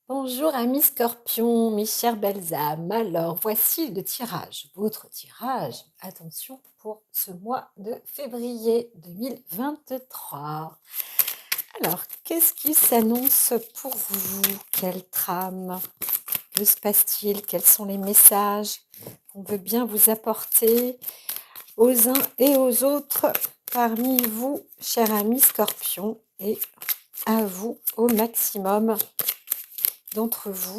Bonjour amis scorpions, mes chères belles âmes. Alors voici le tirage, votre tirage. Attention pour ce mois de février 2023. Alors, qu'est-ce qui s'annonce pour vous? Quelle trame? Que se passe-t-il? Quels sont les messages qu'on veut bien vous apporter aux uns et aux autres parmi vous, chers amis scorpions, et à vous au maximum d'entre vous?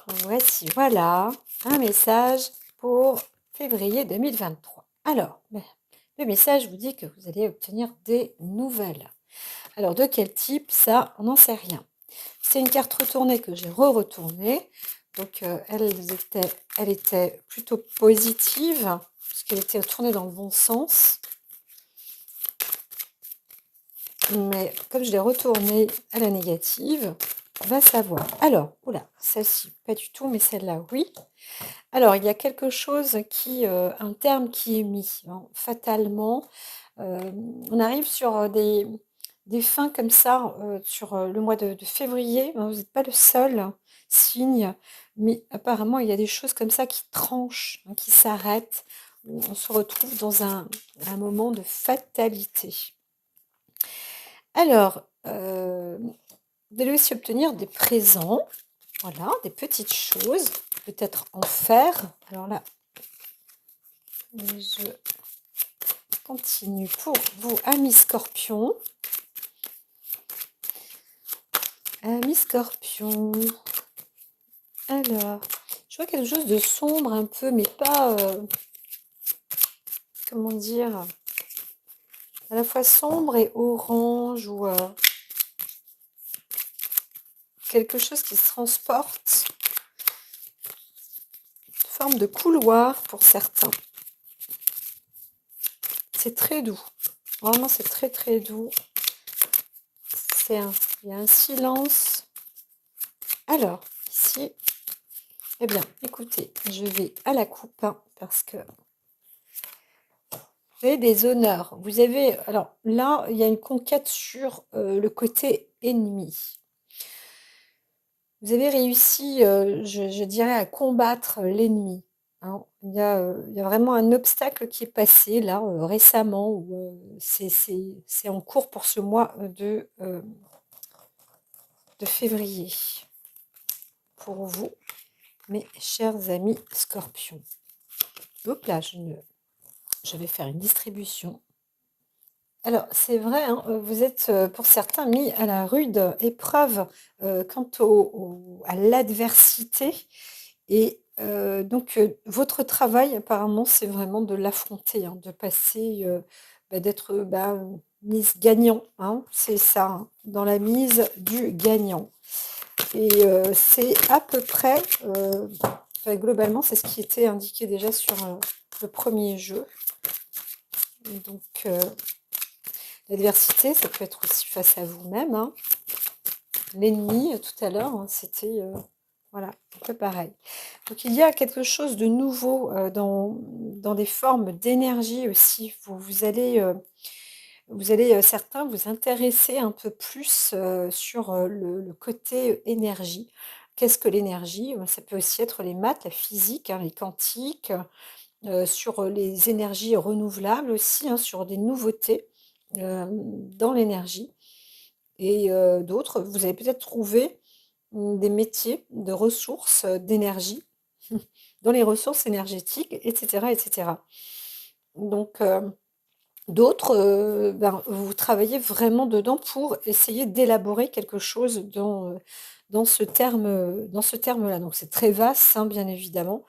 Voici, voilà, un message pour février 2023. Alors, le message vous dit que vous allez obtenir des nouvelles. Alors, de quel type? Ça, on n'en sait rien. C'est une carte retournée que j'ai re-retournée. Donc, elle était plutôt positive, puisqu'elle était retournée dans le bon sens. Mais comme je l'ai retournée à la négative, on va savoir. Alors, oula, celle-ci, pas du tout, mais celle-là, oui. Alors, il y a quelque chose un terme qui est mis, hein, fatalement. On arrive sur des fins comme ça, sur le mois de février. Hein, vous n'êtes pas le seul signe, mais apparemment, il y a des choses comme ça qui tranchent, hein, qui s'arrêtent. Où on se retrouve dans un moment de fatalité. Alors, vous allez aussi obtenir des présents, voilà, des petites choses, peut-être en fer. Alors là, je continue pour vous, amis scorpions. Amis scorpions. Alors, je vois quelque chose de sombre un peu, mais pas, comment dire, à la fois sombre et orange, ou quelque chose qui se transporte, sous forme de couloir pour certains. C'est très doux. Vraiment, c'est très très doux. Il y a un silence. Alors, ici, eh bien, écoutez, je vais à la coupe, hein, parce que vous avez des honneurs. Vous avez, alors là, il y a une conquête sur le côté ennemi. Vous avez réussi, je dirais, à combattre l'ennemi, hein. Il y a vraiment un obstacle qui est passé là, récemment, ou c'est en cours pour ce mois de février, pour vous, mes chers amis scorpions. Hop là, je vais faire une distribution. Alors, c'est vrai, hein, vous êtes, pour certains, mis à la rude épreuve, quant à l'adversité, et donc votre travail apparemment, c'est vraiment de l'affronter, hein, de passer, d'être, mise gagnant, hein, c'est ça, hein, dans la mise du gagnant, et c'est à peu près, enfin globalement, c'est ce qui était indiqué déjà sur, le premier jeu, et donc l'adversité, ça peut être aussi face à vous-même, hein. L'ennemi, tout à l'heure, hein, c'était, voilà, un peu pareil. Donc il y a quelque chose de nouveau, dans des formes d'énergie aussi. Vous allez, certains vous intéresser un peu plus, sur, le côté énergie. Qu'est-ce que l'énergie? Ça peut aussi être les maths, la physique, hein, les quantiques, sur, les énergies renouvelables aussi, hein, sur des nouveautés, dans l'énergie, et d'autres, vous allez peut-être trouver, des métiers de ressources, d'énergie, dans les ressources énergétiques, et cetera, et cetera. Donc d'autres, vous travaillez vraiment dedans pour essayer d'élaborer quelque chose dans ce terme-là. Donc c'est très vaste, hein, bien évidemment,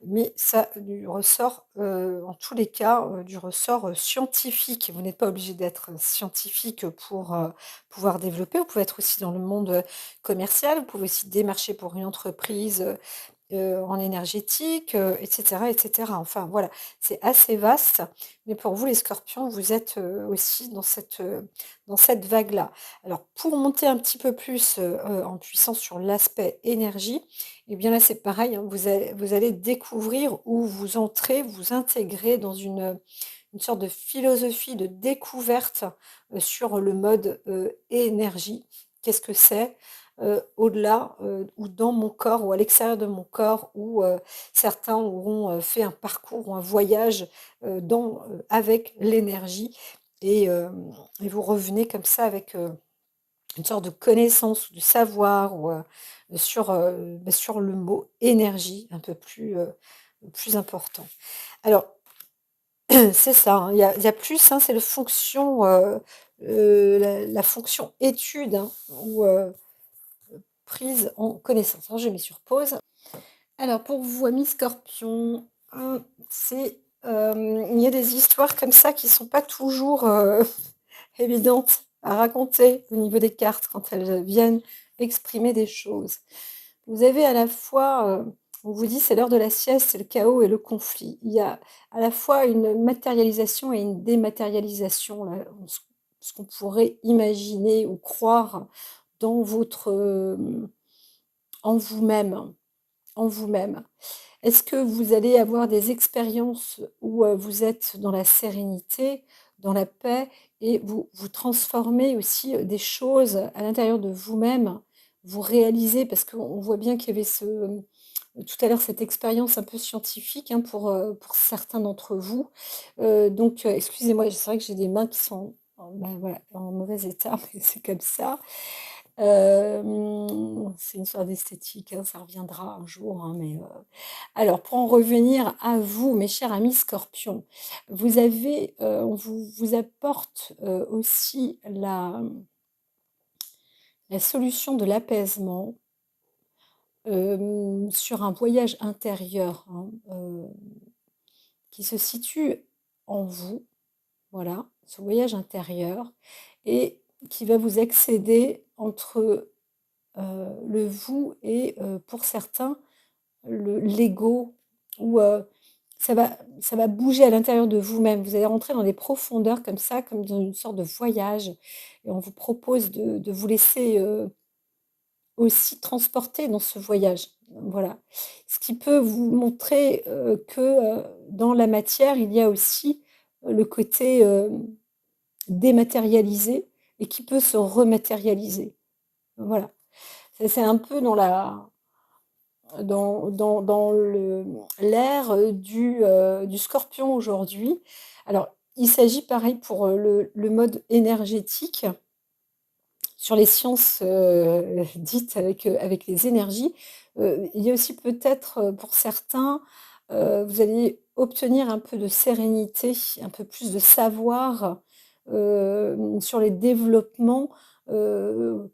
mais ça du ressort, en tous les cas, du ressort, scientifique. Vous n'êtes pas obligé d'être scientifique pour, pouvoir développer. Vous pouvez être aussi dans le monde, commercial. Vous pouvez aussi démarcher pour une entreprise, en énergétique, et cetera, et cetera. Enfin voilà, c'est assez vaste, mais pour vous les scorpions, vous êtes, aussi dans cette vague-là. Alors pour monter un petit peu plus, en puissance sur l'aspect énergie, et bien là c'est pareil, hein, vous allez découvrir, ou vous entrez, vous intégrer dans une sorte de philosophie de découverte, sur le mode, énergie. Qu'est-ce que c'est? au-delà, ou dans mon corps ou à l'extérieur de mon corps, ou certains auront, fait un parcours ou un voyage, avec l'énergie, et vous revenez comme ça avec, une sorte de connaissance ou de savoir, ou sur le mot énergie un peu plus important. Alors, c'est ça, hein, il y a plus, hein, c'est le fonction, la fonction étude, hein, ou prise en connaissance. Alors je mets sur pause. Alors pour vous, amis scorpions, hein, il y a des histoires comme ça qui sont pas toujours, évidentes à raconter au niveau des cartes quand elles viennent exprimer des choses. Vous avez à la fois, on vous dit: «C'est l'heure de la sieste, c'est le chaos et le conflit». Il y a à la fois une matérialisation et une dématérialisation, là, ce qu'on pourrait imaginer ou croire dans en vous-même, en vous-même. Est-ce que vous allez avoir des expériences où, vous êtes dans la sérénité, dans la paix, et vous transformez aussi, des choses à l'intérieur de vous-même? Vous réalisez, parce qu'on voit bien qu'il y avait tout à l'heure, cette expérience un peu scientifique, hein, pour certains d'entre vous. Donc, excusez-moi, c'est vrai que j'ai des mains qui sont voilà, en mauvais état, mais c'est comme ça. C'est une sorte d'esthétique, hein, ça reviendra un jour, hein, alors, pour en revenir à vous, mes chers amis scorpions, on vous apporte, aussi la solution de l'apaisement, sur un voyage intérieur, hein, qui se situe en vous, voilà, ce voyage intérieur, et qui va vous accéder entre, le vous et, pour certains, l'ego, ou ça va bouger à l'intérieur de vous-même. Vous allez rentrer dans des profondeurs comme ça, comme dans une sorte de voyage, et on vous propose de vous laisser, aussi transporter dans ce voyage. Voilà. Ce qui peut vous montrer, que, dans la matière, il y a aussi, le côté, dématérialisé, et qui peut se rematérialiser. Voilà. C'est un peu dans l'ère, du Scorpion aujourd'hui. Alors, il s'agit pareil pour, le mode énergétique sur les sciences, dites avec les énergies. Il y a aussi peut-être, pour certains, vous allez obtenir un peu de sérénité, un peu plus de savoir, sur les développements,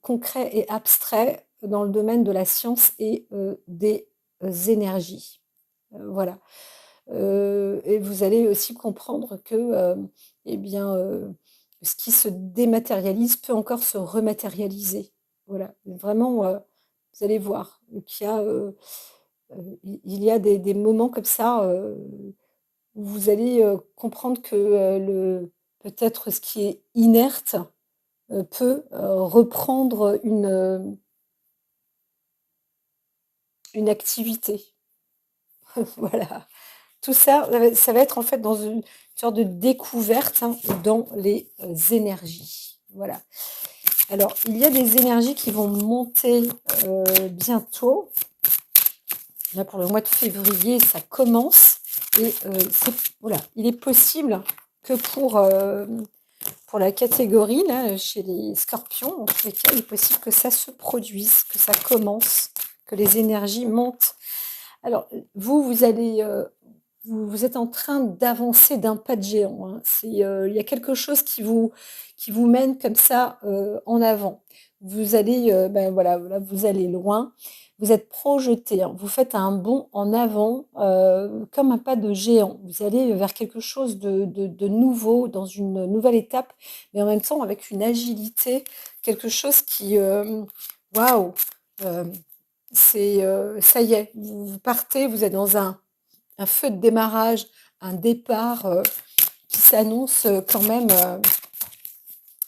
concrets et abstraits dans le domaine de la science et, des, énergies. Voilà. Et vous allez aussi comprendre que, eh bien, ce qui se dématérialise peut encore se rematérialiser. Voilà, vraiment, vous allez voir qu'il y a, il y a des moments comme ça, où vous allez, comprendre que, le peut-être ce qui est inerte, peut, reprendre une activité. Voilà. Tout ça, ça va être en fait dans une sorte de découverte, hein, dans les, énergies. Voilà. Alors, il y a des énergies qui vont monter, bientôt. Là, pour le mois de février, ça commence, et voilà, il est possible que pour la catégorie, là, chez les scorpions, en tous les cas, il est possible que ça se produise, que ça commence, que les énergies montent. Alors, vous allez, vous êtes en train d'avancer d'un pas de géant, hein. Il y a quelque chose qui vous mène comme ça, en avant. Vous allez, voilà, vous allez loin, vous êtes projeté, hein, vous faites un bond en avant, comme un pas de géant. Vous allez vers quelque chose de nouveau, dans une nouvelle étape, mais en même temps avec une agilité, quelque chose qui, waouh! Hem, ça y est, vous partez, vous êtes dans un feu de démarrage, un départ, qui s'annonce, quand même,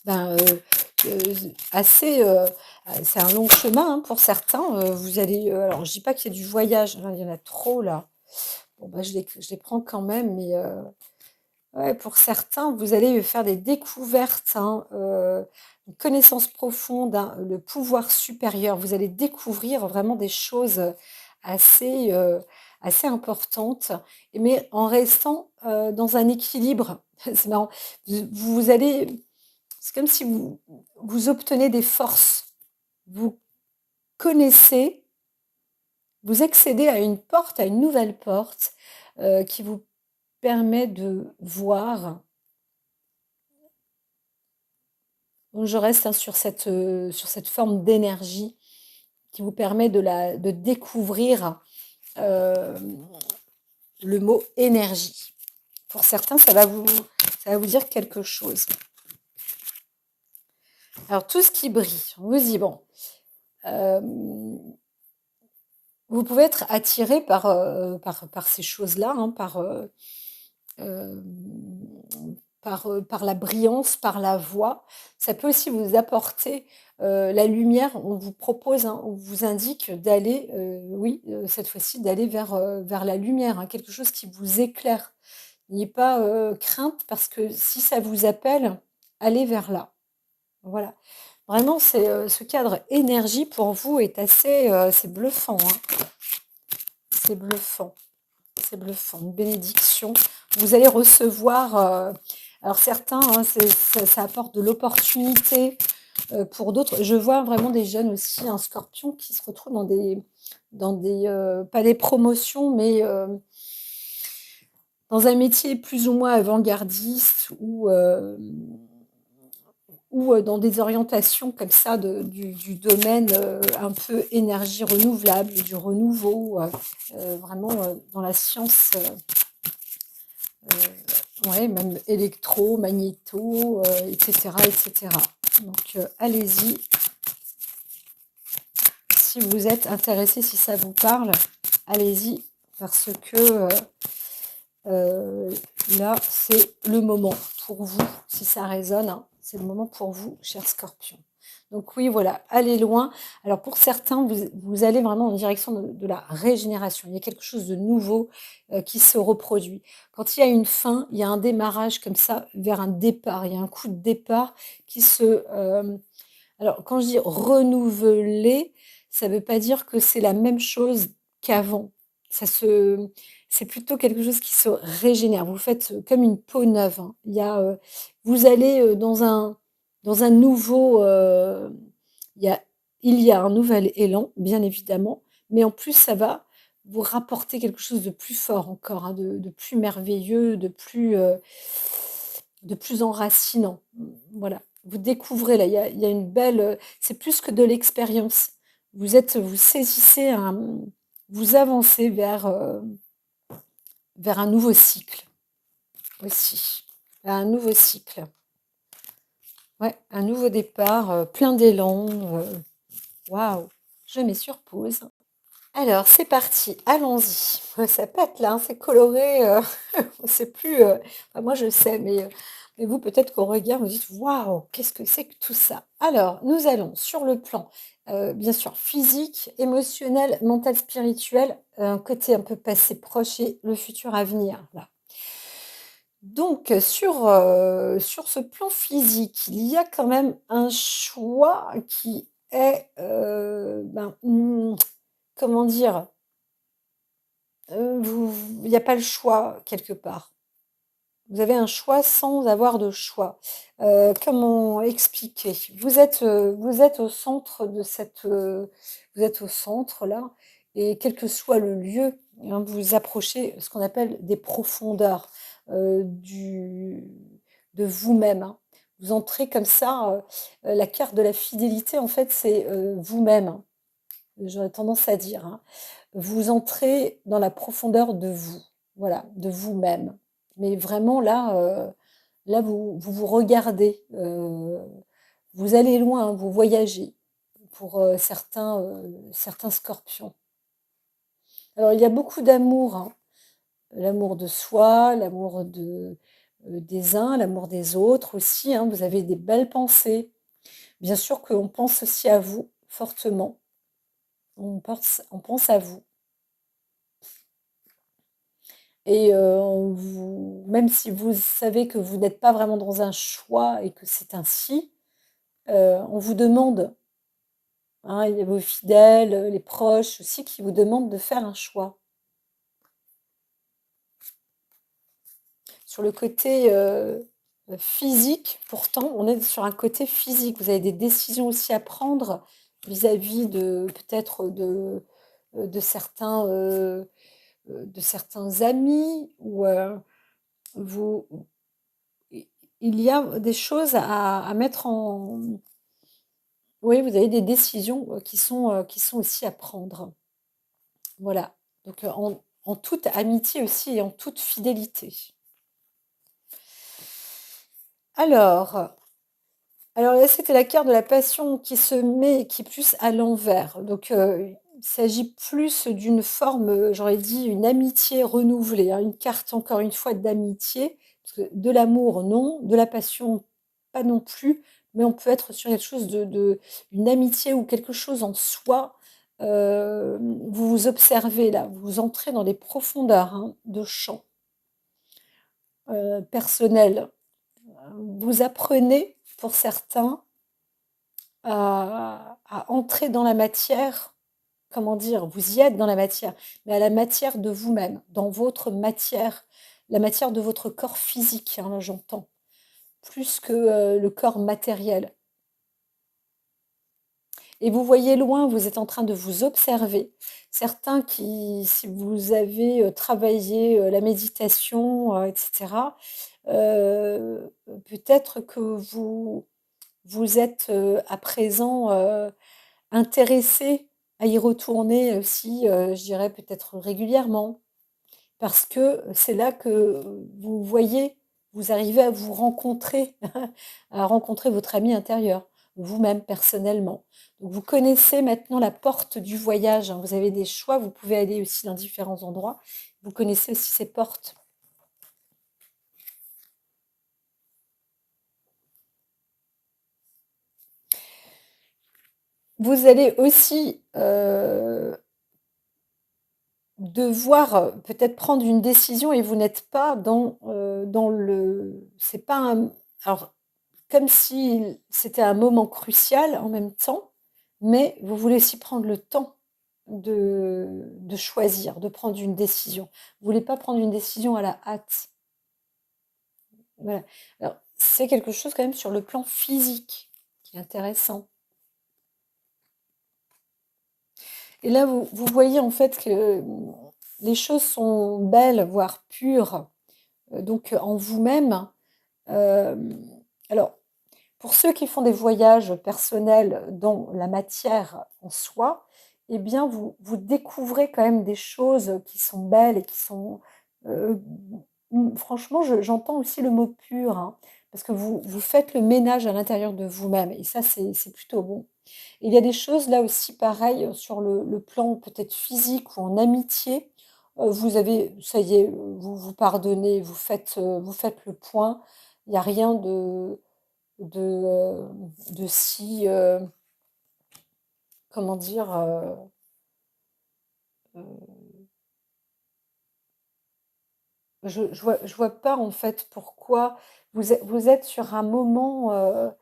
ben, assez, c'est un long chemin, hein, pour certains. Vous allez, alors je dis pas qu'il y a du voyage, hein, il y en a trop là. Bon, bah, je les prends quand même, mais Ouais, pour certains, vous allez faire des découvertes, hein, une connaissance profonde, hein, le pouvoir supérieur. Vous allez découvrir vraiment des choses assez, assez importantes, mais en restant, dans un équilibre. C'est marrant. Vous allez c'est comme si vous obtenez des forces. Vous connaissez, vous accédez à une porte, à une nouvelle porte, qui vous permet de voir. Donc je reste, hein, sur cette forme d'énergie qui vous permet de découvrir, hem, le mot énergie. Pour certains, ça va vous dire quelque chose. Alors tout ce qui brille, on vous dit: «Bon, hem, vous pouvez être attiré par ces choses-là, hein, hem, par la brillance, par la voix. Ça peut aussi vous apporter, la lumière. On vous propose, hein, on vous indique d'aller, oui, cette fois-ci, d'aller vers la lumière, hein, quelque chose qui vous éclaire. N'ayez pas, crainte parce que si ça vous appelle, allez vers là. Voilà. Vraiment, ce cadre énergie pour vous est assez, c'est bluffant, hein. C'est bluffant. C'est bluffant, une bénédiction. Vous allez recevoir, alors certains, hein, ça apporte de l'opportunité, pour d'autres. Je vois vraiment des jeunes aussi, un scorpion, qui se retrouvent dans des, pas des promotions, mais, dans un métier plus ou moins avant-gardiste ou dans des orientations comme ça du domaine, un peu énergie renouvelable, du renouveau, vraiment, dans la science, ouais, même électro, magnéto, et cetera et cetera. Donc, allez-y, si vous êtes intéressé, si ça vous parle, allez-y parce que, heu, là, c'est le moment pour vous. Si ça résonne, hein, c'est le moment pour vous, cher Scorpion. Donc oui, voilà, allez loin. Alors pour certains, vous allez vraiment en direction de la régénération. Il y a quelque chose de nouveau, qui se reproduit. Quand il y a une fin, il y a un démarrage comme ça vers un départ. Il y a un coup de départ qui se, alors quand je dis renouveler, ça ne veut pas dire que c'est la même chose qu'avant. Ça se C'est plutôt quelque chose qui se régénère. Vous faites, comme une peau neuve, hein. Vous allez, dans un nouveau, il y a il y a un nouvel élan, bien évidemment, mais en plus ça va vous rapporter quelque chose de plus fort encore, hein, de plus merveilleux, de plus enracinant. Voilà. Vous découvrez là, il y a une belle, c'est plus que de l'expérience. Vous saisissez vous avancez vers un nouveau cycle aussi. Un nouveau cycle. Ouais, un nouveau départ, plein d'élan, waouh! Je mets sur pause. Alors c'est parti, allons-y. Ça pète là, hein, c'est coloré, on sait plus, enfin moi je sais, mais vous peut-être qu'au regard vous dites: «Waouh, qu'est-ce que c'est que tout ça?» Alors nous allons sur le plan, bien sûr physique, émotionnel, mental, spirituel, un côté un peu passé proche et le futur à venir là. Donc sur ce plan physique, il y a quand même un choix qui est, comment dire? Il y a pas le choix quelque part. Vous avez un choix sans avoir de choix. Comment expliquer? Vous êtes au centre de vous êtes au centre là et quel que soit le lieu, hein, vous approchez ce qu'on appelle des profondeurs, du de vous-même, hein. Vous entrez comme ça, la carte de la fidélité en fait c'est, vous-même, hein. J'aurais tendance à dire, hein. Vous entrez dans la profondeur de vous, voilà, de vous-même. Mais vraiment là, là vous regardez, vous allez loin, hein, vous voyagez pour, certains scorpions. Alors il y a beaucoup d'amour, hein, l'amour de soi, l'amour des uns, l'amour des autres aussi, hein. Vous avez des belles pensées. Bien sûr qu'on pense aussi à vous fortement. On pense à vous. et même si vous savez que vous n'êtes pas vraiment dans un choix et que c'est ainsi, on vous demande, hein, il y a vos fidèles, les proches aussi qui vous demandent de faire un choix. Sur le côté, physique, pourtant, on est sur un côté physique. Vous avez des décisions aussi à prendre vis-à-vis de peut-être de certains amis ou, vous i il y a des choses à mettre en oui, vous avez des décisions, qui sont aussi à prendre. Voilà, donc, en toute amitié aussi et en toute fidélité. Alors Alors là, c'était la carte de la passion qui se met qui est plus à l'envers. Donc, il s'agit plus d'une forme, j'aurais dit une amitié renouvelée, hein, une carte encore une fois d'amitié, parce que de l'amour non, de la passion pas non plus, mais on peut être sur quelque chose de une amitié ou quelque chose en soi. Vous vous observez là, vous entrez dans des profondeurs, hein, de champ, personnel. Vous apprenez pour certains à entrer dans la matière, comment dire? Vous y êtes dans la matière, mais à la matière de vous-même, dans votre matière, la matière de votre corps physique, hein, là j'entends, plus que, le corps matériel et vous voyez loin, vous êtes en train de vous observer. Certains qui si vous avez, travaillé, la méditation, et cetera, peut-être que vous êtes, à présent, intéressé à y retourner aussi, je dirais peut-être régulièrement. Parce que c'est là que vous voyez, vous arrivez à vous rencontrer, à rencontrer votre ami intérieur, vous-même personnellement. Donc vous connaissez maintenant la porte du voyage, hein. Vous avez des choix, vous pouvez aller aussi dans différents endroits. Vous connaissez aussi ces portes. Vous allez aussi, devoir, peut-être prendre une décision et vous n'êtes pas dans le c'est pas un alors comme si c'était un moment crucial en même temps, mais vous voulez aussi prendre le temps de choisir, de prendre une décision. Vous voulez pas prendre une décision à la hâte. Voilà. Alors, c'est quelque chose quand même sur le plan physique qui est intéressant. Et là, vous voyez en fait que, les choses sont belles, voire pures, donc en vous-même. Hem, alors pour ceux qui font des voyages personnels dans la matière en soi, eh bien, vous découvrez quand même des choses qui sont belles et qui sont, heu, franchement, j'entends aussi le mot pur, hein, parce que vous faites le ménage à l'intérieur de vous-même et ça, c'est plutôt bon. Et il y a des choses là aussi pareil, sur le plan peut-être physique ou en amitié, vous avez ça y est, vous vous pardonnez, vous faites le point. Il y a rien de si, comment dire? Heu, je vois pas en fait pourquoi vous êtes sur un moment,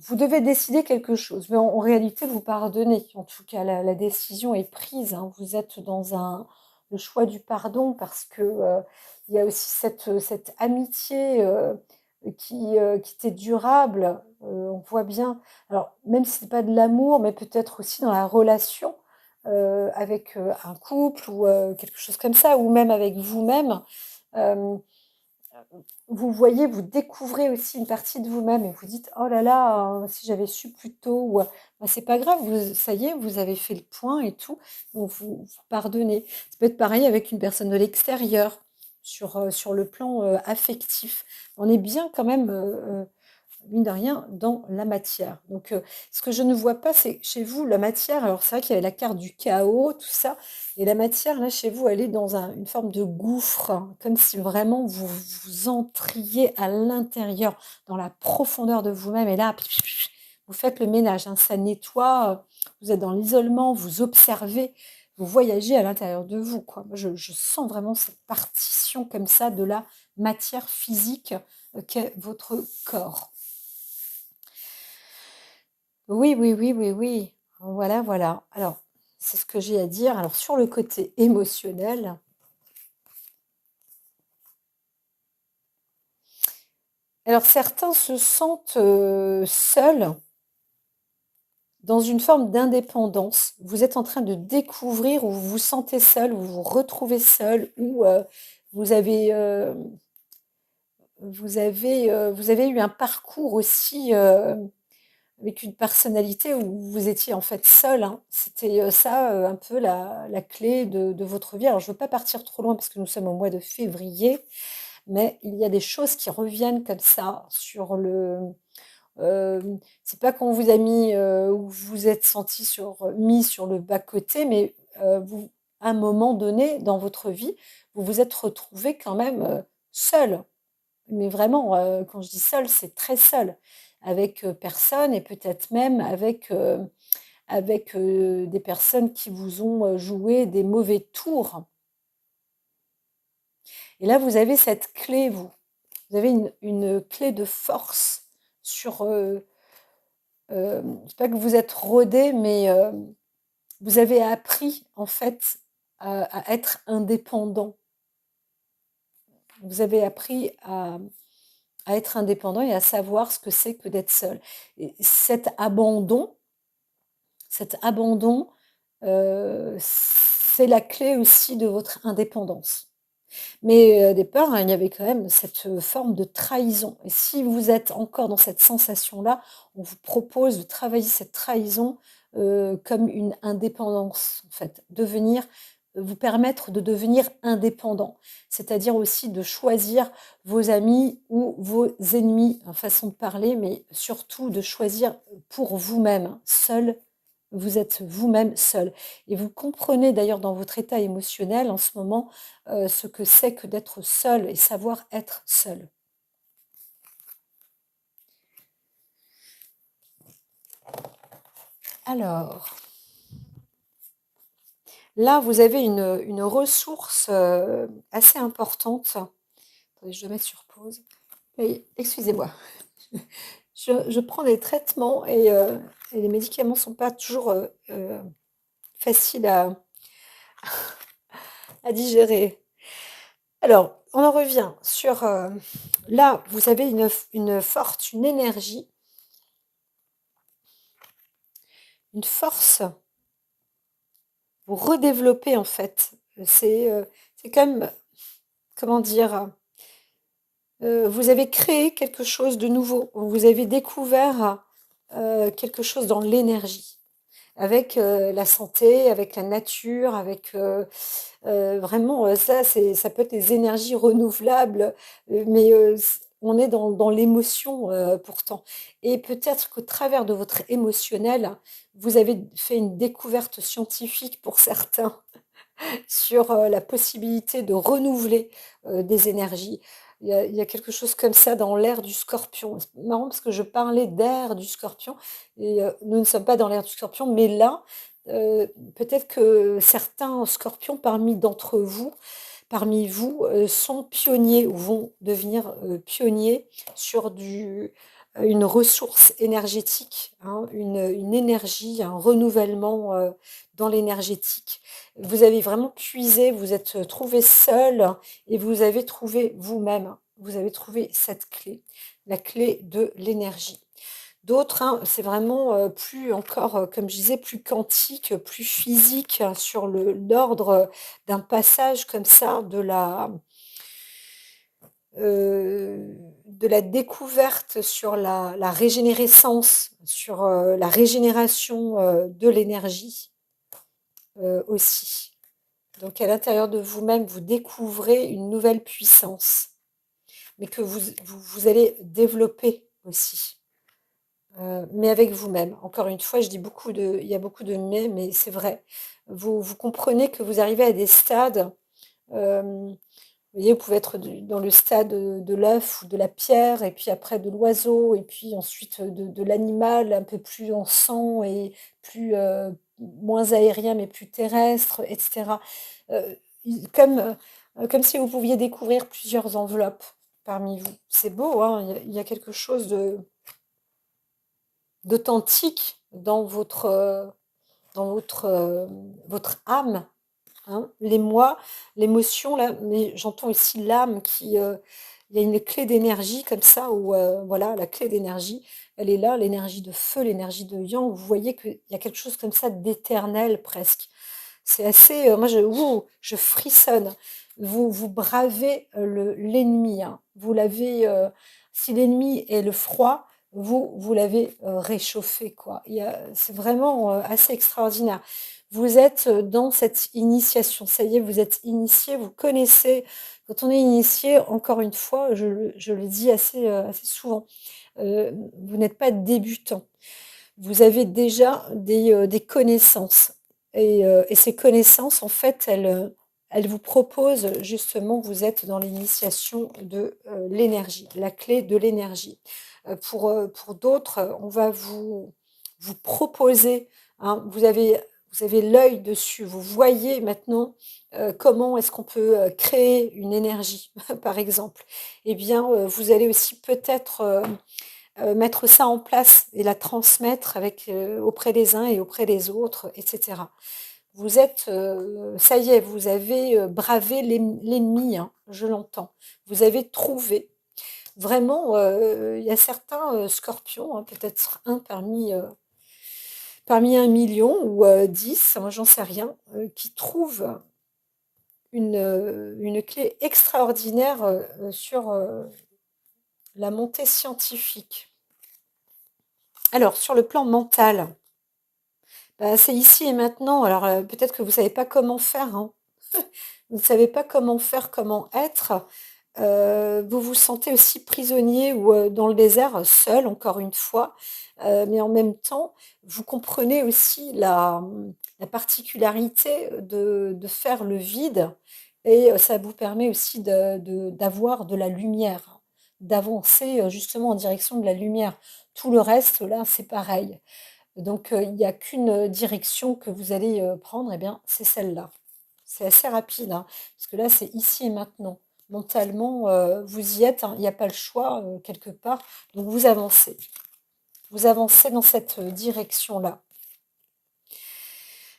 vous devez décider quelque chose, mais en réalité vous pardonnez. En tout cas la décision est prise, hein. Vous êtes dans le choix du pardon parce que, il y a aussi cette amitié, qui était durable, on voit bien. Alors même si c'est pas de l'amour, mais peut-être aussi dans la relation, avec, un couple ou, quelque chose comme ça ou même avec vous-même, hem vous voyez, vous découvrez aussi une partie de vous-même et vous dites: «Oh là là, si j'avais su plus tôt» ou, bah, c'est pas grave, vous ça y est, vous avez fait le point et tout, donc vous pardonnez. Ça peut être pareil avec une personne de l'extérieur, sur le plan, affectif. On est bien quand même, mine de rien, dans la matière. Donc, ce que je ne vois pas, c'est chez vous, la matière, alors c'est vrai qu'il y avait la carte du chaos, tout ça, et la matière, là, chez vous, elle est dans une forme de gouffre, hein, comme si vraiment vous entriez à l'intérieur, dans la profondeur de vous-même, et là, vous faites le ménage, hein, ça nettoie, vous êtes dans l'isolement, vous observez, vous voyagez à l'intérieur de vous, quoi. Moi, je sens vraiment cette partition comme ça de la matière physique qu'est votre corps. Oui, oui, oui, oui, oui. Voilà, voilà. Alors, c'est ce que j'ai à dire. Alors, sur le côté émotionnel, alors certains se sentent seuls dans une forme d'indépendance. Vous êtes en train de découvrir où vous vous sentez seul, où vous vous retrouvez seul, où vous avez, vous avez eu un parcours aussi avec une personnalité où vous étiez en fait seul, hein. C'était ça un peu la clé de votre vie. Alors, je ne veux pas partir trop loin parce que nous sommes au mois de février, mais il y a des choses qui reviennent comme ça sur le. C'est pas qu'on vous a mis, ou vous vous êtes senti mis sur le bas-côté, mais vous, à un moment donné dans votre vie, vous vous êtes retrouvé quand même seul. Mais vraiment, quand je dis seul, c'est très seul, avec personne et peut-être même avec des personnes qui vous ont joué des mauvais tours. Et là, vous avez cette clé, vous. Vous avez une clé de force sur. C'est pas que vous êtes rodé, mais vous avez appris en fait à être indépendant. Vous avez appris à être indépendant et à savoir ce que c'est que d'être seul. Et cet abandon, c'est la clé aussi de votre indépendance. Mais au départ, hein, il y avait quand même cette forme de trahison. Et si vous êtes encore dans cette sensation-là, on vous propose de travailler cette trahison comme une indépendance, en fait. Vous permettre de devenir indépendant. C'est-à-dire aussi de choisir vos amis ou vos ennemis, en façon de parler, mais surtout de choisir pour vous-même, hein, seul. Vous êtes vous-même seul. Et vous comprenez d'ailleurs dans votre état émotionnel en ce moment ce que c'est que d'être seul et savoir être seul. Alors, là, vous avez une ressource assez importante. Attendez, je dois mettre sur pause. Et, excusez-moi, je prends des traitements et les médicaments ne sont pas toujours faciles à digérer. Alors, on en revient sur... là, vous avez une énergie, une force. Vous redéveloppez en fait. C'est comme, comment dire? Vous avez créé quelque chose de nouveau. Vous avez découvert, quelque chose dans l'énergie. Avec, la santé, avec la nature, avec, vraiment, ça peut être des énergies renouvelables, mais, on est dans l'émotion, pourtant. Et peut-être qu'au travers de votre émotionnel, vous avez fait une découverte scientifique pour certains sur, la possibilité de renouveler, des énergies. Il y a quelque chose comme ça dans l'ère du Scorpion. C'est marrant parce que je parlais d'ère du Scorpion et nous ne sommes pas dans l'ère du Scorpion, mais là, peut-être que certains Scorpions parmi vous, sont pionniers ou vont devenir, pionniers sur une ressource énergétique, hein, une énergie, un renouvellement, dans l'énergétique. Vous avez vraiment puisé, vous êtes trouvé seul et vous avez trouvé vous-même, vous avez trouvé cette clé, la clé de l'énergie. D'autres, hein, c'est vraiment plus encore, comme je disais, plus quantique, plus physique sur l'ordre d'un passage comme ça de la découverte sur la régénérescence, sur la régénération de l'énergie aussi. Donc à l'intérieur de vous-même, vous découvrez une nouvelle puissance, mais que vous allez développer aussi, mais avec vous-même. Encore une fois, il y a beaucoup de mais c'est vrai. Vous comprenez que vous arrivez à des stades, Vous voyez, vous pouvez être dans le stade de l'œuf ou de la pierre, et puis après de l'oiseau, et puis ensuite de l'animal un peu plus en sang et plus, moins aérien mais plus terrestre, et cetera. Comme si vous pouviez découvrir plusieurs enveloppes parmi vous. C'est beau, hein, il y a quelque chose d'authentique dans votre âme. Hein, l'émoi, l'émotion là, mais j'entends aussi l'âme il y a une clé d'énergie comme ça où, voilà, la clé d'énergie, elle est là, l'énergie de feu, l'énergie de yang. Vous voyez qu'il y a quelque chose comme ça d'éternel presque. C'est assez, moi je frissonne. Vous bravez, l'ennemi, hein. Si l'ennemi est le froid, vous l'avez, réchauffé quoi. C'est vraiment, assez extraordinaire. Vous êtes, dans cette initiation. Ça y est, vous êtes initié, vous connaissez. Quand on est initié, encore une fois, je le dis assez souvent, vous n'êtes pas débutant. Vous avez déjà des connaissances, et ces connaissances, en fait, elles vous proposent justement, vous êtes dans l'initiation de, l'énergie, la clé de l'énergie. Pour d'autres, on va vous proposer, hein, vous avez l'œil dessus, vous voyez maintenant, comment est-ce qu'on peut, créer une énergie, par exemple. Eh bien, vous allez aussi peut-être, mettre ça en place et la transmettre auprès des uns et auprès des autres, et cetera. Ça y est, vous avez, bravé l'ennemi, hein, je l'entends. Vous avez trouvé. Vraiment, il y a certains, scorpions, hein, peut-être un parmi 1 million ou 10, moi j'en sais rien, qui trouvent une clé extraordinaire, sur, la montée scientifique. Alors sur le plan mental, bah, c'est ici et maintenant. Alors, peut-être que vous savez pas comment faire, hein. Vous ne savez pas comment faire, comment être. Vous vous sentez aussi prisonnier ou, dans le désert, seul, encore une fois. Mais en même temps, vous comprenez aussi la particularité de faire le vide, et ça vous permet aussi d'avoir de la lumière, d'avancer, justement en direction de la lumière. Tout le reste, là, c'est pareil. Donc, il n'y a qu'une direction que vous allez, prendre, et bien, c'est celle-là. C'est assez rapide, hein, parce que là, c'est ici et maintenant. Mentalement, vous y êtes, hein, il n'y a pas le choix, quelque part, donc vous avancez. Vous avancez dans cette, direction-là.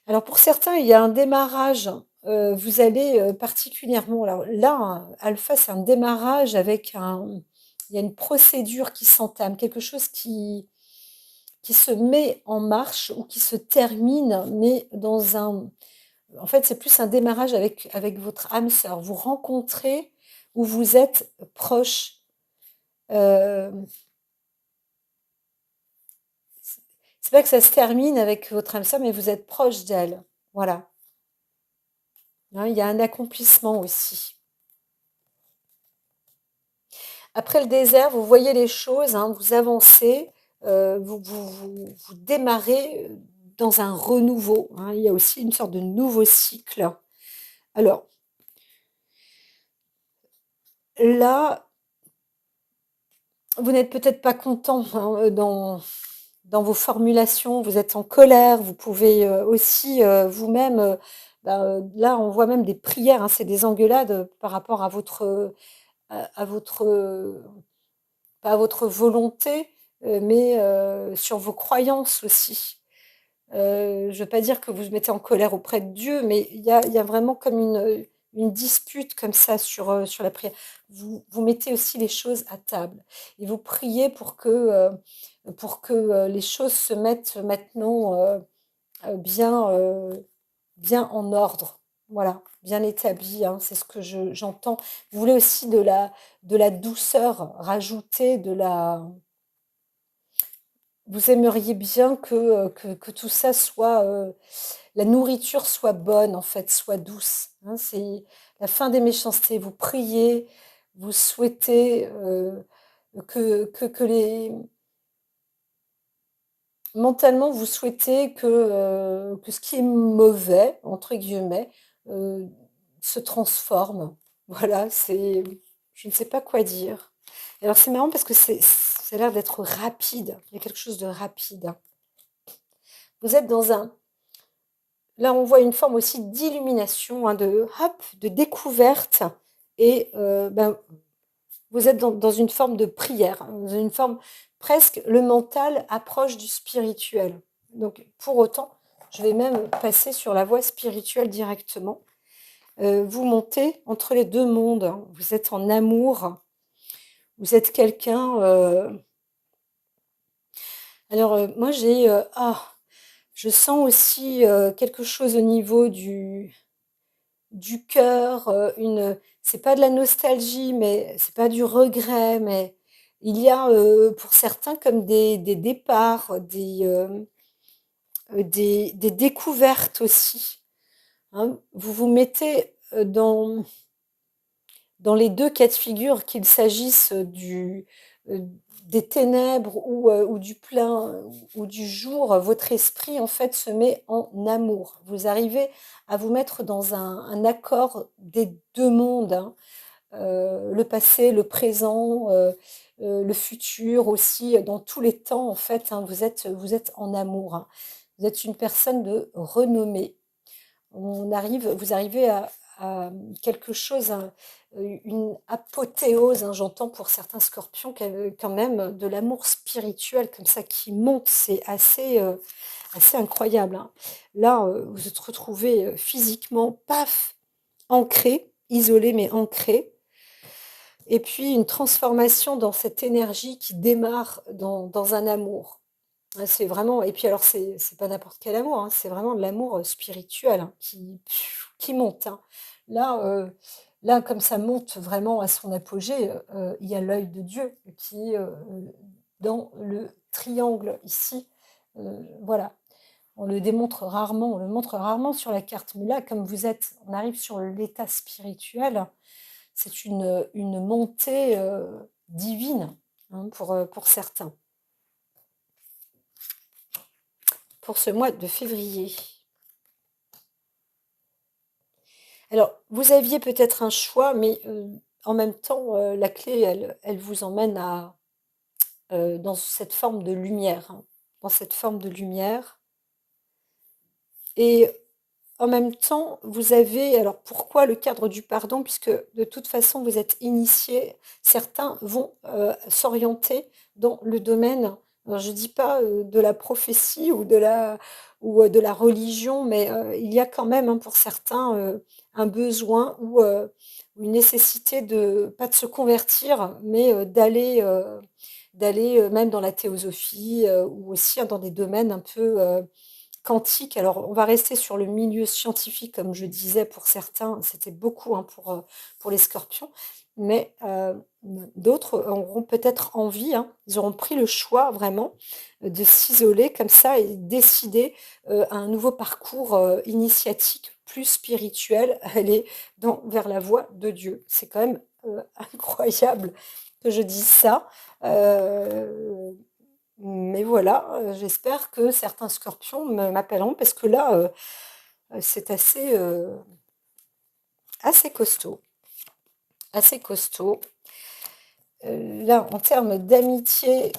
Alors pour certains, il y a un démarrage, vous allez, particulièrement, alors là, alpha, c'est un démarrage avec il y a une procédure qui s'entame, quelque chose qui se met en marche ou qui se termine, mais en fait, c'est plus un démarrage avec votre âme sœur. Vous rencontrez ou vous êtes proche. Hem, c'est pas que ça se termine avec votre âme sœur, mais vous êtes proche d'elle. Voilà. Hein, il y a un accomplissement aussi. Après le désert, vous voyez les choses, hein, vous avancez, vous démarrez, dans un renouveau, hein. Il y a aussi une sorte de nouveau cycle. Alors là, vous n'êtes peut-être pas content, hein, dans vos formulations, vous êtes en colère, vous pouvez, aussi, vous-même, là, on voit même des prières, hein, c'est des engueulades, par rapport à votre, pas à votre volonté, mais sur vos croyances aussi. Je veux pas dire que vous vous mettez en colère auprès de Dieu, mais il y a vraiment comme une dispute comme ça sur la prière. Vous mettez aussi les choses à table et vous priez pour que les choses se mettent maintenant, bien en ordre. Voilà, bien établies, hein, c'est ce que j'entends. Vous voulez aussi de la douceur, rajouter vous aimeriez bien que tout ça soit, la nourriture soit bonne en fait, soit douce, hein. C'est la fin des méchancetés. Vous priez, vous souhaitez, que les mentalement, vous souhaitez que ce qui est «mauvais» entre guillemets, heu, se transforme. Voilà, je ne sais pas quoi dire. Alors c'est marrant parce que ça a l'air d'être rapide. Il y a quelque chose de rapide. Vous êtes dans un, là on voit une forme aussi d'illumination, hein, de hop, de découverte. Et ben, vous êtes dans une forme de prière, hein, dans une forme presque, le mental approche du spirituel. Donc pour autant, je vais même passer sur la voie spirituelle directement. Vous montez entre les deux mondes, hein. Vous êtes en amour, vous êtes quelqu'un. Alors moi je sens aussi quelque chose au niveau du cœur, c'est pas de la nostalgie, mais c'est pas du regret, mais il y a pour certains comme des départs, des découvertes aussi, hein. Vous vous mettez dans les deux cas de figure, qu'il s'agisse euh, des ténèbres ou du plein ou du jour, votre esprit en fait se met en amour. Vous arrivez à vous mettre dans un accord des deux mondes, hein. Le passé, le présent, le futur aussi, dans tous les temps en fait, hein, vous êtes en amour, hein. Vous êtes une personne de renommée. Vous arrivez à quelque chose, une apothéose, hein, j'entends pour certains scorpions quand même de l'amour spirituel comme ça qui monte, c'est assez incroyable, hein. Là, vous vous êtes retrouvés physiquement, paf, ancré, isolé mais ancré. Et puis une transformation dans cette énergie qui démarre dans un amour. Ah, c'est vraiment, et puis alors c'est pas n'importe quel amour, hein, c'est vraiment de l'amour spirituel, hein, qui monte, hein. Là, là, comme ça monte vraiment à son apogée, il y a l'œil de Dieu qui est dans le triangle ici. Voilà, on le montre rarement sur la carte, mais là, comme vous êtes, on arrive sur l'état spirituel, c'est une montée divine, hein, pour certains, pour ce mois de février. Alors, vous aviez peut-être un choix, mais en même temps, la clé, elle vous emmène dans cette forme de lumière, hein, dans cette forme de lumière. Et en même temps, vous avez, alors pourquoi le cadre du pardon? Puisque de toute façon, vous êtes initié. Certains vont s'orienter dans le domaine, alors je ne dis pas de la prophétie ou de la religion, mais il y a quand même, hein, pour certains, un besoin ou une nécessité de, pas de se convertir, mais d'aller même dans la théosophie ou aussi, hein, dans des domaines un peu quantique. Alors, on va rester sur le milieu scientifique, comme je disais, pour certains, c'était beaucoup, hein, pour les scorpions, mais d'autres auront peut-être envie, hein, ils auront pris le choix vraiment de s'isoler comme ça et décider un nouveau parcours initiatique, plus spirituel, aller vers la voie de Dieu. C'est quand même incroyable que je dise ça. Euh, mais voilà, j'espère que certains scorpions m'appelleront parce que là, c'est assez costaud, assez costaud. Là, en termes d'amitié,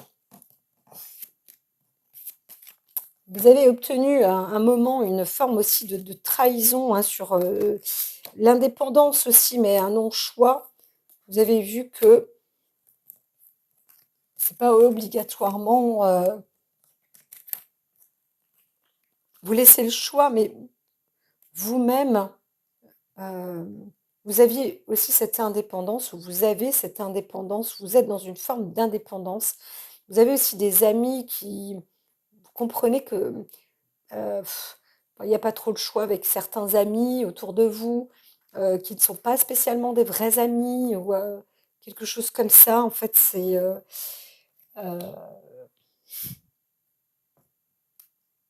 vous avez obtenu un moment, une forme aussi de trahison, hein, sur l'indépendance aussi, mais un non-choix. Vous avez vu que c'est pas obligatoirement vous laissez le choix, mais vous-même, euh, vous aviez aussi cette indépendance, ou vous avez cette indépendance, vous êtes dans une forme d'indépendance. Vous avez aussi des amis qui, vous comprenez que il n'y a pas trop le choix avec certains amis autour de vous, qui ne sont pas spécialement des vrais amis, ou quelque chose comme ça. En fait, euh,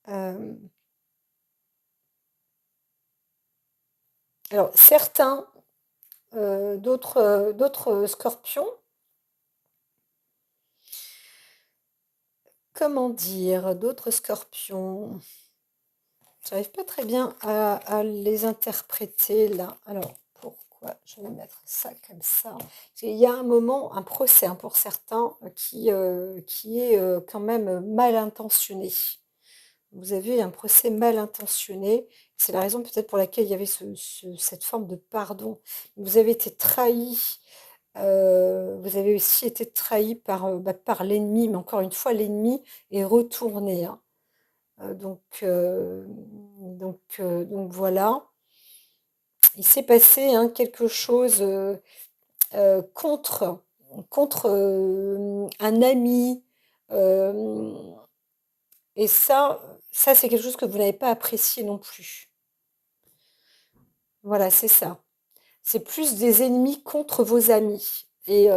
euh, alors, certains, d'autres scorpions, comment dire, d'autres scorpions. J'arrive pas très bien à les interpréter là. Alors, pourquoi? quoi? Je vais mettre ça comme ça. Il y a un moment, un procès hein, pour certains qui est quand même mal intentionné. Vous avez un procès mal intentionné. C'est la raison peut-être pour laquelle il y avait cette forme de pardon. Vous avez été trahi. Vous avez aussi été trahi par l'ennemi, mais encore une fois, l'ennemi est retourné, hein. Donc voilà. Il s'est passé hein, quelque chose contre un ami. euh, et ça c'est quelque chose que vous n'avez pas apprécié non plus. Voilà, c'est ça. C'est plus des ennemis contre vos amis. Et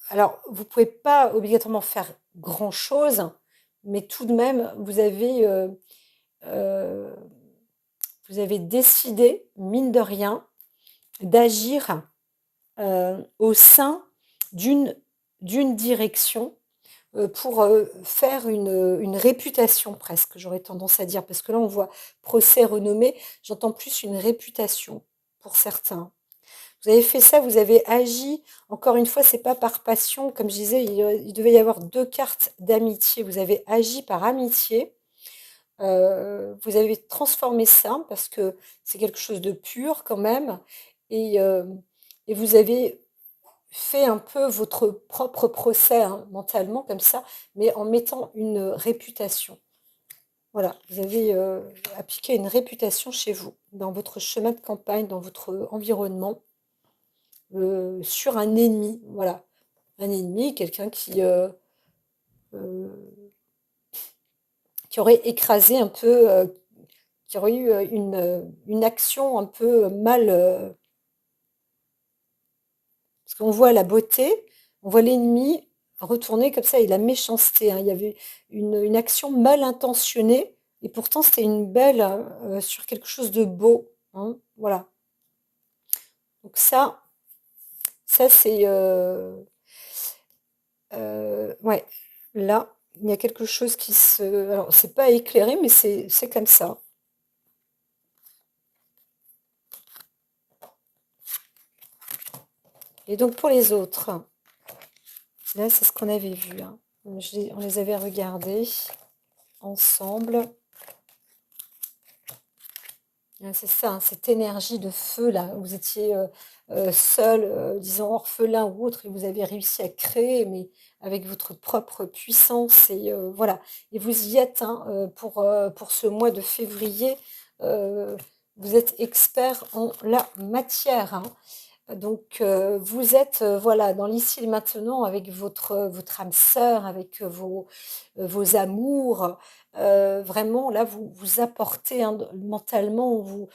alors, vous pouvez pas obligatoirement faire grand-chose, mais tout de même, euh, vous avez décidé, mine de rien, d'agir au sein d'une d'une direction pour faire une réputation presque, j'aurais tendance à dire, parce que là on voit procès renommé, j'entends plus une réputation pour certains. Vous avez fait ça, vous avez agi, encore une fois, c'est pas par passion, comme je disais, il devait y avoir deux cartes d'amitié, vous avez agi par amitié, vous avez transformé ça, parce que c'est quelque chose de pur quand même, et, euh, et vous avez fait un peu votre propre procès hein, mentalement comme ça, mais en mettant une réputation. Voilà, vous avez appliqué une réputation chez vous, dans votre chemin de campagne, dans votre environnement, sur un ennemi. Voilà, un ennemi, quelqu'un euh, qui aurait écrasé un peu, qui aurait eu une action un peu mal. Parce qu'on voit la beauté, on voit l'ennemi retourner comme ça et la méchanceté, hein. Il y avait une action mal intentionnée et pourtant c'était une belle sur quelque chose de beau, hein. Voilà. Donc ça c'est ouais. Là, il y a quelque chose qui se. Alors c'est pas éclairé, mais c'est comme ça. Et donc pour les autres, là c'est ce qu'on avait vu, hein. On les avait regardés ensemble. C'est ça, hein, cette énergie de feu là, vous étiez seul, disons orphelin ou autre, et vous avez réussi à créer, mais avec votre propre puissance, et voilà. Et vous y êtes hein, pour ce mois de février. euh, Vous êtes expert en la matière, hein. Donc, vous êtes voilà, dans l'ici et maintenant avec votre âme sœur, avec vos amours. Vraiment, là, vous apportez hein, mentalement, oh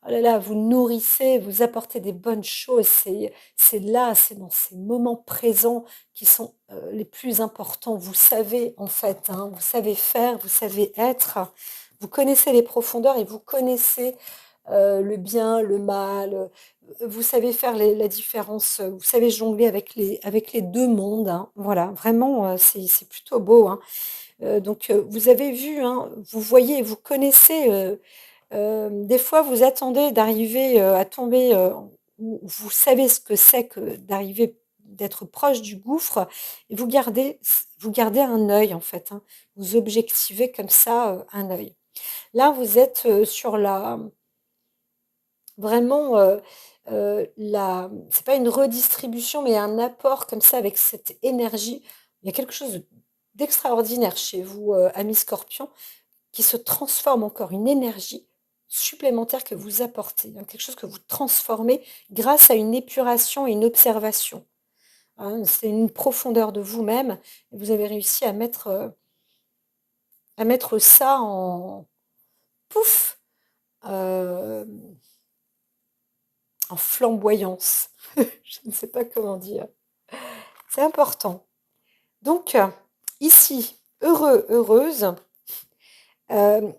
là là, vous nourrissez, vous apportez des bonnes choses. C'est là, c'est dans ces moments présents qui sont les plus importants. Vous savez, en fait, hein, vous savez faire, vous savez être. Vous connaissez les profondeurs et vous connaissez le bien, le mal. Vous savez faire la différence. Vous savez jongler avec les deux mondes, hein. Voilà, vraiment, c'est plutôt beau, hein. Donc, vous avez vu, hein, vous voyez, vous connaissez. Des fois, vous attendez d'arriver à tomber, où vous savez ce que c'est que d'arriver, d'être proche du gouffre, et vous gardez un œil, en fait, hein. Vous objectivez comme ça un œil. Là, vous êtes sur vraiment, c'est pas une redistribution, mais un apport comme ça avec cette énergie. Il y a quelque chose d'extraordinaire chez vous, amis Scorpion, qui se transforme encore, une énergie supplémentaire que vous apportez, hein, quelque chose que vous transformez grâce à une épuration et une observation, hein. C'est une profondeur de vous-même et vous avez réussi à mettre ça en pouf, euh, en flamboyance. Je ne sais pas comment dire. C'est important. Donc, ici, heureux, heureuse, euh,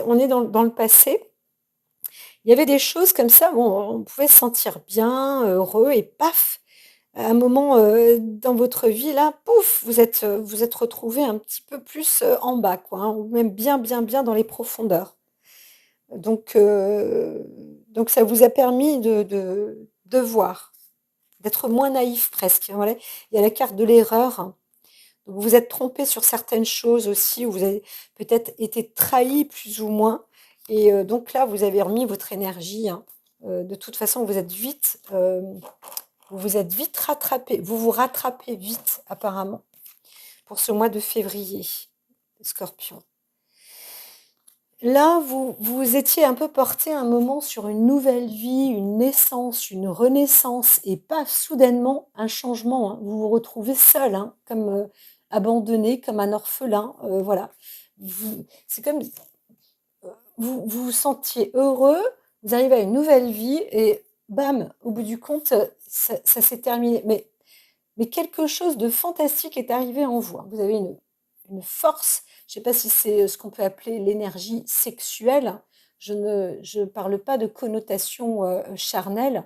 on est dans le passé. Il y avait des choses comme ça, bon, on pouvait se sentir bien, heureux, et paf, à un moment dans votre vie, là, pouf, vous êtes retrouvé un petit peu plus en bas, quoi, hein, ou même bien, bien, bien dans les profondeurs. Donc, donc ça vous a permis de voir, d'être moins naïf presque. Voilà. Il y a la carte de l'erreur. Donc, vous vous êtes trompé sur certaines choses aussi, où vous avez peut-être été trahi plus ou moins. Et donc là, vous avez remis votre énergie, hein. De toute façon, vous vous êtes vite rattrapé. Vous vous rattrapez vite, apparemment, pour ce mois de février, Scorpion. Là, vous étiez un peu porté un moment sur une nouvelle vie, une naissance, une renaissance, et pas soudainement un changement, hein. Vous vous retrouvez seul, hein, comme abandonné, comme un orphelin. Voilà. C'est comme vous vous sentiez heureux, vous arrivez à une nouvelle vie, et bam, au bout du compte, ça s'est terminé. Mais quelque chose de fantastique est arrivé en vous, hein. Vous avez une force, je ne sais pas si c'est ce qu'on peut appeler l'énergie sexuelle. Je parle pas de connotation charnelle,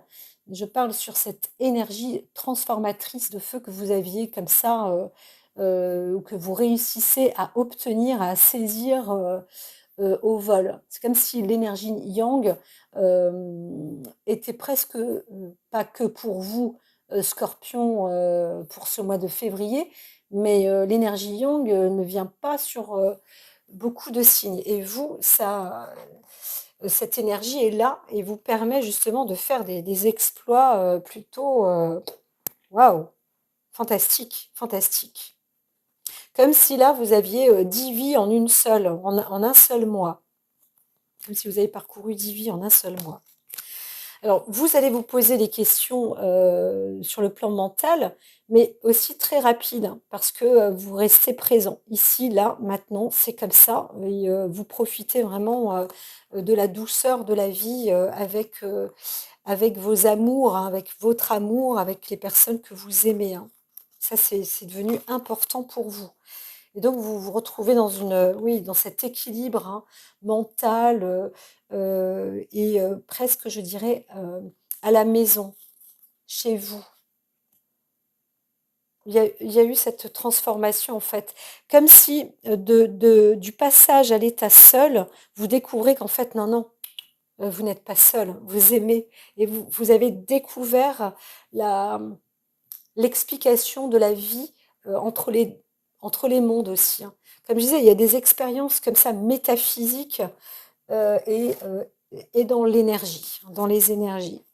je parle sur cette énergie transformatrice de feu que vous aviez comme ça, ou que vous réussissez à obtenir, à saisir au vol. C'est comme si l'énergie yang était presque, pas que pour vous, Scorpion, pour ce mois de février, mais l'énergie yang ne vient pas sur beaucoup de signes. Et vous, cette énergie est là et vous permet justement de faire des exploits plutôt waouh, fantastique, fantastique. Comme si là, vous aviez 10 vies en une seule, en un seul mois. Comme si vous avez parcouru 10 vies en un seul mois. Alors, vous allez vous poser des questions sur le plan mental, mais aussi très rapides, hein, parce que vous restez présent. Ici, là, maintenant, c'est comme ça. Et vous profitez vraiment de la douceur de la vie avec vos amours, hein, avec votre amour, avec les personnes que vous aimez, hein. Ça, c'est devenu important pour vous. Et donc, vous vous retrouvez dans oui, dans cet équilibre, hein, mental et presque, je dirais, à la maison, chez vous. Il y a eu cette transformation, en fait. Comme si, du passage à l'état seul, vous découvrez qu'en fait, non, non, vous n'êtes pas seul, vous aimez. Et vous avez découvert la, l'explication de la vie entre les mondes aussi, hein. Comme je disais, il y a des expériences comme ça métaphysiques euh, et, euh, et dans l'énergie, dans les énergies.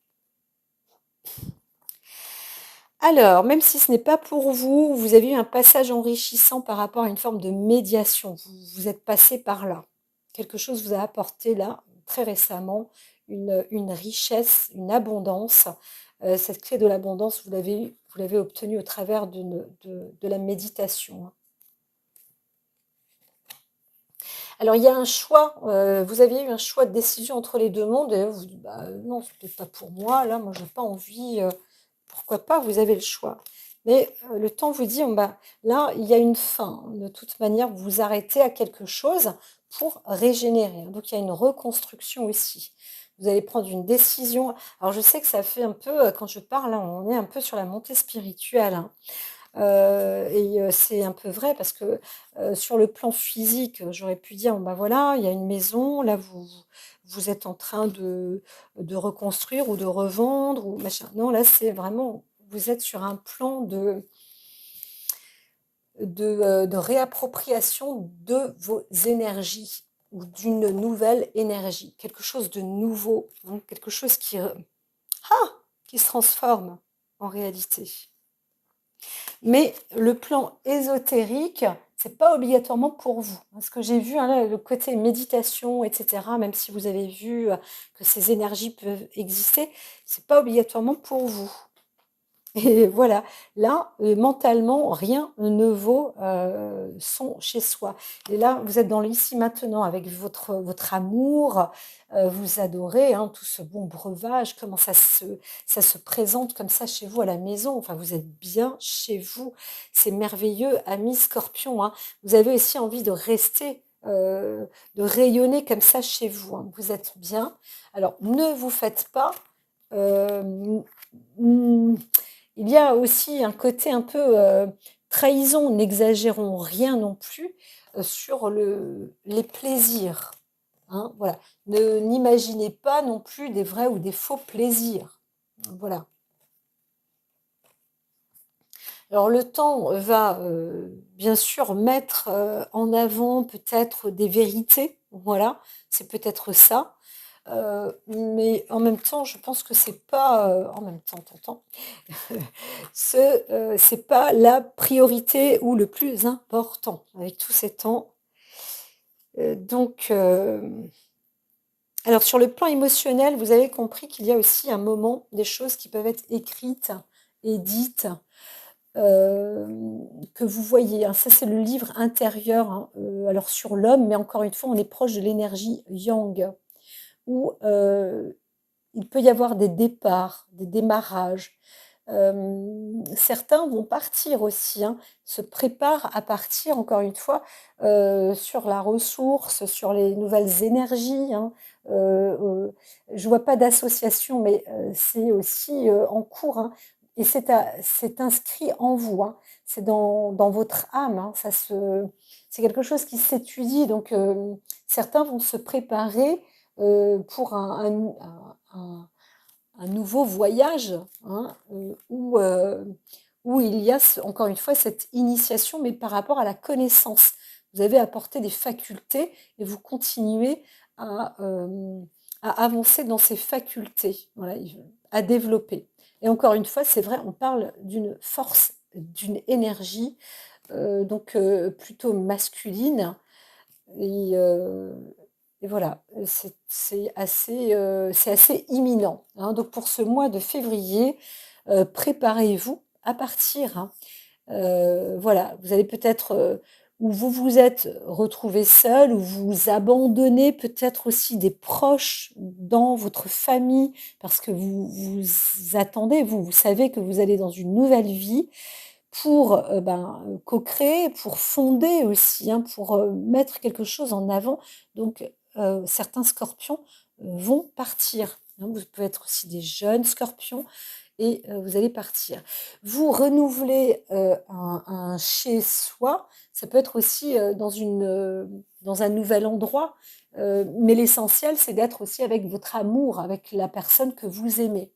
Alors, même si ce n'est pas pour vous, vous avez eu un passage enrichissant par rapport à une forme de médiation. Vous êtes passé par là. Quelque chose vous a apporté là, très récemment, une richesse, une abondance. Cette clé de l'abondance, vous l'avez obtenue au travers de la méditation, hein. Alors, il y a un choix, vous aviez eu un choix de décision entre les deux mondes, et vous vous dites, bah, non, c'est peut-être pas pour moi, là, moi, j'ai pas envie, pourquoi pas, vous avez le choix. Mais le temps vous dit, bah, là, il y a une fin. De toute manière, vous vous arrêtez à quelque chose pour régénérer, hein. Donc, il y a une reconstruction aussi. Vous allez prendre une décision. Alors, je sais que ça fait un peu, quand je parle, là, on est un peu sur la montée spirituelle, hein. Et c'est un peu vrai parce que sur le plan physique, j'aurais pu dire, bah voilà, il y a une maison, là vous êtes en train de reconstruire ou de revendre ou machin. Non, là c'est vraiment, vous êtes sur un plan de réappropriation de vos énergies ou d'une nouvelle énergie, quelque chose de nouveau, hein, quelque chose qui se transforme en réalité. Mais le plan ésotérique, c'est pas obligatoirement pour vous. Ce que j'ai vu, hein, là, le côté méditation, etc., même si vous avez vu que ces énergies peuvent exister, c'est pas obligatoirement pour vous. Et voilà, là, mentalement, rien ne vaut son chez soi. Et là, vous êtes dans l'ici maintenant avec votre amour, vous adorez, hein, tout ce bon breuvage, comment ça se présente comme ça chez vous à la maison. Enfin, vous êtes bien chez vous. C'est merveilleux, amis Scorpion, hein. Vous avez aussi envie de rester, de rayonner comme ça chez vous, hein. Vous êtes bien. Alors, ne vous faites pas... euh, il y a aussi un côté un peu trahison, n'exagérons rien non plus sur les plaisirs. hein, voilà. N'imaginez pas non plus des vrais ou des faux plaisirs. Voilà. Alors le temps va, bien sûr mettre, en avant peut-être des vérités, voilà, c'est peut-être ça, mais en même temps, je pense que c'est pas, en même temps, tu c'est pas la priorité ou le plus important avec tous ces temps, donc alors sur le plan émotionnel, vous avez compris qu'il y a aussi un moment, des choses qui peuvent être écrites et dites, que vous voyez, hein. Ça, c'est le livre intérieur, hein, alors sur l'homme, mais encore une fois, on est proche de l'énergie yang, où, il peut y avoir des départs, des démarrages. Certains vont partir aussi, hein, se préparent à partir, encore une fois, sur la ressource, sur les nouvelles énergies, hein. Je vois pas d'association, mais c'est aussi, en cours, hein, et c'est inscrit en vous, hein. C'est dans votre âme, hein. C'est quelque chose qui s'étudie, donc certains vont se préparer, pour un nouveau voyage, hein, où il y a encore une fois cette initiation, mais par rapport à la connaissance. Vous avez apporté des facultés et vous continuez à, à avancer dans ces facultés, voilà, à développer. Et encore une fois, c'est vrai, on parle d'une force, d'une énergie, donc plutôt masculine, et, euh, et voilà, c'est assez imminent, hein. Donc pour ce mois de février, préparez-vous à partir, hein. Voilà, vous allez peut-être, ou vous vous êtes retrouvé seul, ou vous abandonnez peut-être aussi des proches dans votre famille, parce que vous attendez, vous savez que vous allez dans une nouvelle vie pour, co-créer, pour fonder aussi, hein, pour, mettre quelque chose en avant. Donc, certains scorpions, vont partir, hein. Vous pouvez être aussi des jeunes scorpions et vous allez partir. Vous renouvelez, un chez soi, ça peut être aussi, dans un nouvel endroit, mais l'essentiel, c'est d'être aussi avec votre amour, avec la personne que vous aimez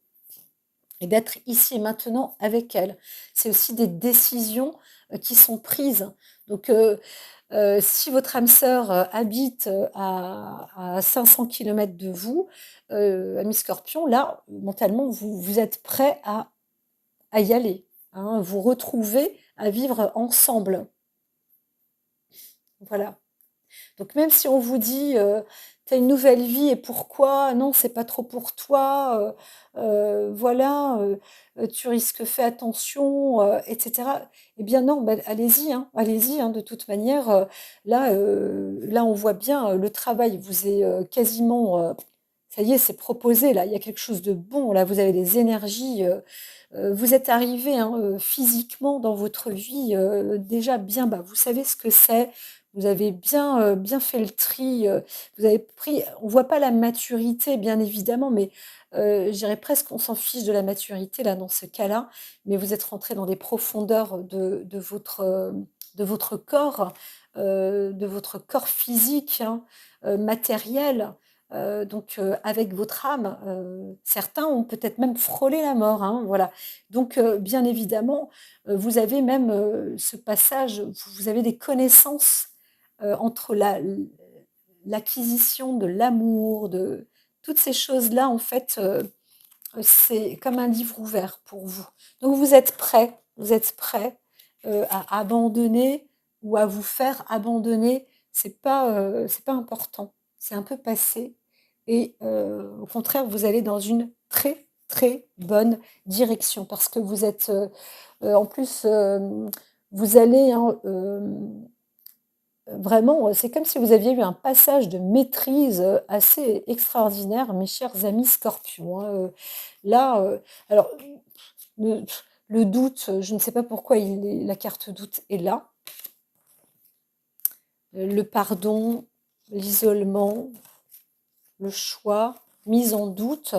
et d'être ici et maintenant avec elle. C'est aussi des décisions, qui sont prises. Donc, si votre âme sœur, habite, à 500 kilomètres de vous, ami Scorpion, là, mentalement, vous êtes prêt à y aller, hein, vous retrouver à vivre ensemble. Voilà. Donc même si on vous dit, «Tu as une nouvelle vie et pourquoi? Non, c'est pas trop pour toi, voilà, tu risques, fais attention», et cetera. Eh bien non, bah, allez-y, hein, de toute manière, là on voit bien, le travail vous est, quasiment, ça y est, c'est proposé là, il y a quelque chose de bon là, vous avez des énergies, vous êtes arrivé, hein, physiquement dans votre vie, déjà bien bas. Vous savez ce que c'est, vous avez bien, bien fait le tri, vous avez pris, on voit pas la maturité bien évidemment, mais je dirais presque qu'on s'en fiche de la maturité là, dans ce cas-là, mais vous êtes rentré dans les profondeurs de votre corps, de votre corps physique, hein, matériel, donc avec votre âme. Certains ont peut-être même frôlé la mort, hein, voilà. Donc bien évidemment, vous avez même, ce passage, vous avez des connaissances, entre l'acquisition de l'amour, de toutes ces choses-là, en fait, c'est comme un livre ouvert pour vous. Donc vous êtes prêts, à abandonner ou à vous faire abandonner. C'est pas important, c'est un peu passé et au contraire, vous allez dans une très, très bonne direction parce que vous êtes, en plus, vous allez, hein, vraiment, c'est comme si vous aviez eu un passage de maîtrise, assez extraordinaire, mes chers amis scorpions, hein, là, alors le le doute, je ne sais pas pourquoi la carte doute est là. Le pardon, l'isolement, le choix, mise en doute,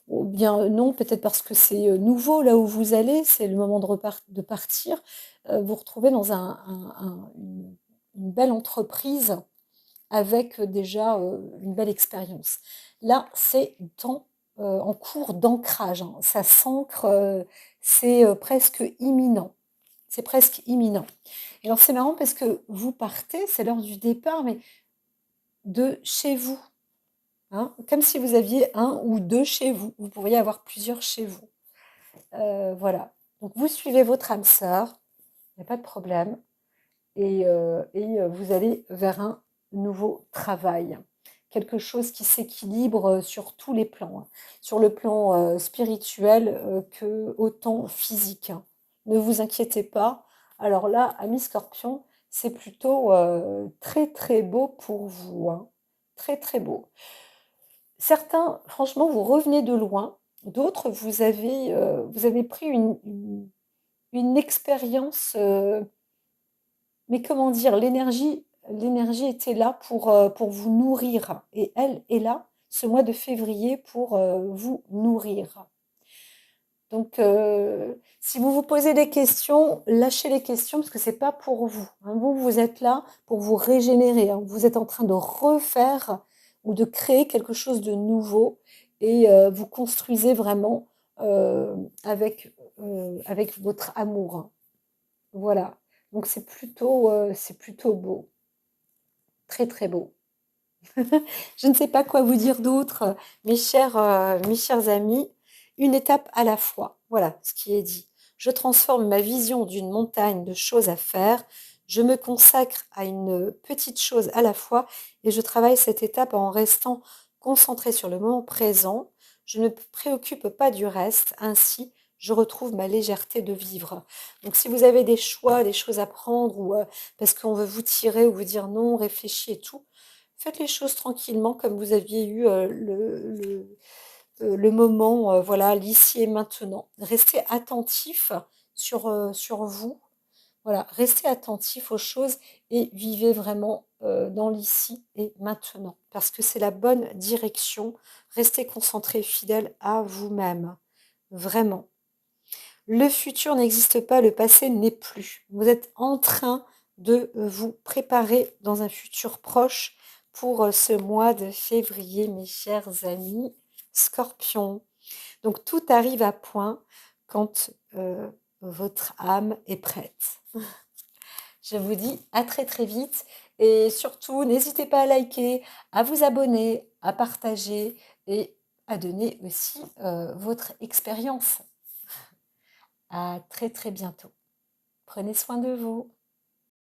ou bien non, peut-être parce que c'est, nouveau là où vous allez, c'est le moment de partir, vous retrouvez dans une belle entreprise avec déjà une belle expérience. Là, c'est en cours d'ancrage, hein. Ça s'ancre, c'est presque imminent. C'est presque imminent. Et alors c'est marrant parce que vous partez, c'est l'heure du départ, mais de chez vous, hein, comme si vous aviez un ou deux chez vous. Vous pourriez avoir plusieurs chez vous. Voilà. Donc vous suivez votre âme sœur, il n'y a pas de problème, et vous allez vers un nouveau travail. Quelque chose qui s'équilibre sur tous les plans, hein. Sur le plan spirituel que autant physique, hein. Ne vous inquiétez pas. Alors là, ami Scorpion, c'est plutôt très très beau pour vous, hein. Très très beau. Certains, franchement, vous revenez de loin. D'autres, vous avez pris une expérience, mais comment dire, l'énergie était là pour vous nourrir. Et elle est là, ce mois de février, pour vous nourrir. Donc, si vous vous posez des questions, lâchez les questions parce que c'est pas pour vous, hein. Vous, vous êtes là pour vous régénérer, hein. Vous êtes en train de refaire ou de créer quelque chose de nouveau et vous construisez vraiment avec votre amour, hein. Voilà. Donc c'est plutôt beau, très très beau. Je ne sais pas quoi vous dire d'autre, mes chers amis. Une étape à la fois. Voilà ce qui est dit. Je transforme ma vision d'une montagne de choses à faire. Je me consacre à une petite chose à la fois et je travaille cette étape en restant concentré sur le moment présent. Je ne me préoccupe pas du reste. Ainsi, je retrouve ma légèreté de vivre. Donc, si vous avez des choix, des choses à prendre ou parce qu'on veut vous tirer ou vous dire non, réfléchis et tout, faites les choses tranquillement comme vous aviez eu le moment, voilà, l'ici et maintenant. Restez attentif sur vous. Voilà, restez attentif aux choses et vivez vraiment dans l'ici et maintenant. Parce que c'est la bonne direction. Restez concentré, fidèle à vous-même. Vraiment. Le futur n'existe pas, le passé n'est plus. Vous êtes en train de vous préparer dans un futur proche pour ce mois de février, mes chers amis Scorpions. Donc tout arrive à point quand votre âme est prête. Je vous dis à très très vite et surtout n'hésitez pas à liker, à vous abonner, à partager et à donner aussi votre expérience. À très très bientôt. Prenez soin de vous.